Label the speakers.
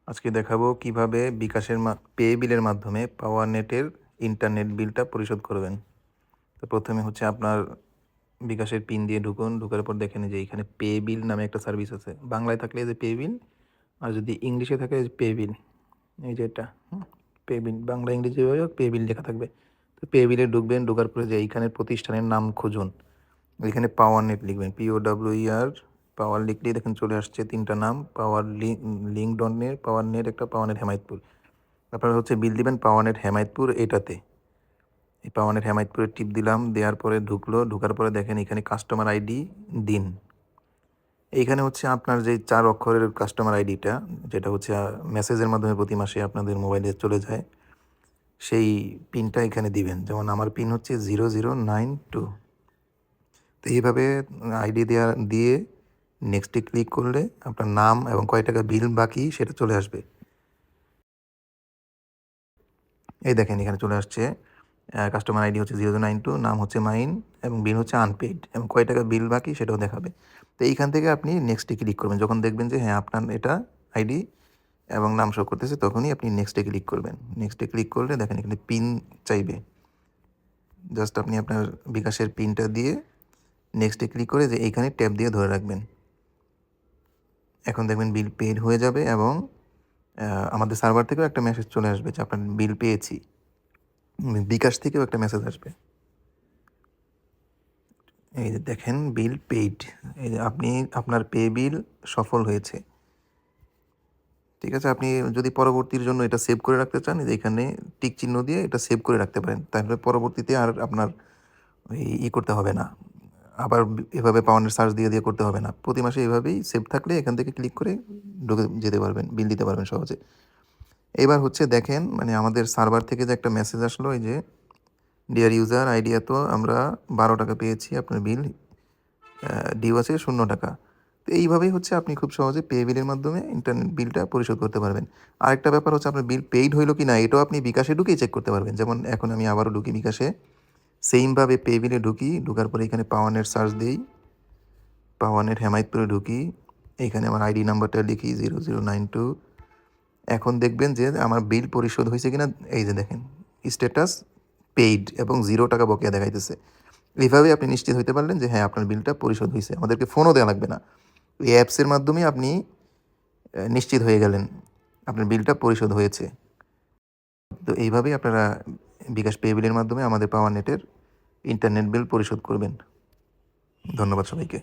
Speaker 1: আজকে দেখাবো কিভাবে বিকাশের পে বিলের মাধ্যমে পাওয়ার নেটের ইন্টারনেট বিলটা পরিশোধ করবেন। তো প্রথমে হচ্ছে আপনার বিকাশের পিন দিয়ে ঢুকুন। ঢোকার পর দেখেন যে এখানে পে বিল নামে একটা সার্ভিস আছে। বাংলায় থাকলে এই যে পে বিল, আর যদি ইংলিশে থাকে পে বিল, এই যে এটা পে বিল, বাংলা ইংরেজি পে বিল লেখা থাকবে। তো পে বিলে ঢুকবেন। ঢোকার পরে যে এইখানে প্রতিষ্ঠানের নাম খুঁজুন, এখানে পাওয়ার নেট লিখবেন, POWER। পাওয়ার লিখলেই দেখেন চলে আসছে তিনটা নাম, পাওয়ার লিঙ্ক ডট নেট, পাওয়ার নেট একটা, পাওয়ার নেট হেমায়তপুর। আপনারা হচ্ছে বিল দিবেন পাওয়ার নেট হেমায়তপুর এটাতে। এই পাওয়ার নেট হেমায়তপুরে টিপ দিলাম, দেওয়ার পরে ঢোকার পরে দেখেন এখানে কাস্টমার আইডি দিন। এইখানে হচ্ছে আপনার যে 4 অক্ষরের কাস্টমার আইডিটা, যেটা হচ্ছে মেসেজের মাধ্যমে প্রতি মাসে আপনাদের মোবাইলে চলে যায়, সেই পিনটা এখানে দিবেন। যেমন আমার পিন হচ্ছে 0092। তো এইভাবে আইডি দিয়ে নেক্সটে ক্লিক করলে আপনার নাম এবং কয় টাকা বিল বাকি সেটা চলে আসবে। এই দেখেন এখানে চলে আসছে কাস্টমার আইডি হচ্ছে 0092, নাম হচ্ছে মাইন এবং বিল হচ্ছে আনপেইড, এবং কয় টাকা বিল বাকি সেটাও দেখাবে। তো এইখান থেকে আপনি নেক্সটে ক্লিক করবেন। যখন দেখবেন যে হ্যাঁ আপনার এটা আইডি এবং নাম শো করতেছে, তখনই আপনি নেক্সটে ক্লিক করবেন। নেক্সটে ক্লিক করলে দেখেন এখানে পিন চাইবে। জাস্ট আপনি আপনার বিকাশের পিনটা দিয়ে নেক্সটে ক্লিক করে যে এইখানে ট্যাপ দিয়ে ধরে রাখবেন। এখন দেখবেন বিল পেড হয়ে যাবে এবং আমাদের সার্ভার থেকেও একটা মেসেজ চলে আসবে যে আপনার বিল পেয়েছি। বিকাশ থেকেও একটা মেসেজ আসবে। এই যে দেখেন বিল পেইড, এই যে আপনার পে বিল সফল হয়েছে। ঠিক আছে, আপনি যদি পরবর্তীর জন্য এটা সেভ করে রাখতে চান, যে এখানে টিক চিহ্ন দিয়ে এটা সেভ করে রাখতে পারেন। তাহলে পরবর্তীতে আর আপনার করতে হবে না, আবার এভাবে পাওয়ার সার্চ দিয়ে করতে হবে না। প্রতি মাসে এভাবেই সেভ থাকলে এখান থেকে ক্লিক করে ঢুকে যেতে পারবেন, বিল দিতে পারবেন সহজে। এবার হচ্ছে দেখেন মানে আমাদের সার্ভার থেকে যে একটা মেসেজ আসলো, এই যে ডিয়ার ইউজার আইডিয়া, তো আমরা 12 টাকা পেয়েছি, আপনার বিল ডিউ আছে 0 টাকা। তো এইভাবেই হচ্ছে আপনি খুব সহজে পে বিলের মাধ্যমে ইন্টারনেট বিলটা পরিশোধ করতে পারবেন। আরেকটা ব্যাপার হচ্ছে আপনার বিল পেইড হইলো কি না, এটাও আপনি বিকাশে ঢুকেই চেক করতে পারবেন। যেমন এখন আমি আবারও ঢুকি বিকাশে, সেমভাবে পে বিলে ঢুকি। ঢোকার পরে এখানে পাওয়ার নেট সার্চ দিই, পাওয়ার নেট হেমায়তপুরে ঢুকি, এখানে আমার আইডি নাম্বারটা লিখি 0092। এখন দেখবেন যে আমার বিল পরিশোধ হয়েছে কিনা। এই যে দেখেন স্ট্যাটাস পেইড এবং 0 টাকা বকেয়া দেখাইতেছে। এইভাবে আপনি নিশ্চিত হইতে পারলেন যে হ্যাঁ আপনার বিলটা পরিশোধ হয়েছে। আমাদেরকে ফোনও দেওয়া লাগবে না, এই অ্যাপসের মাধ্যমে আপনি নিশ্চিত হয়ে গেলেন আপনার বিলটা পরিশোধ হয়েছে। তো এইভাবেই আপনারা বিকাশ পে বিলের মাধ্যমে আমাদের পাওয়ার নেটের ইন্টারনেট বিল পরিশোধ করবেন। ধন্যবাদ সবাইকে।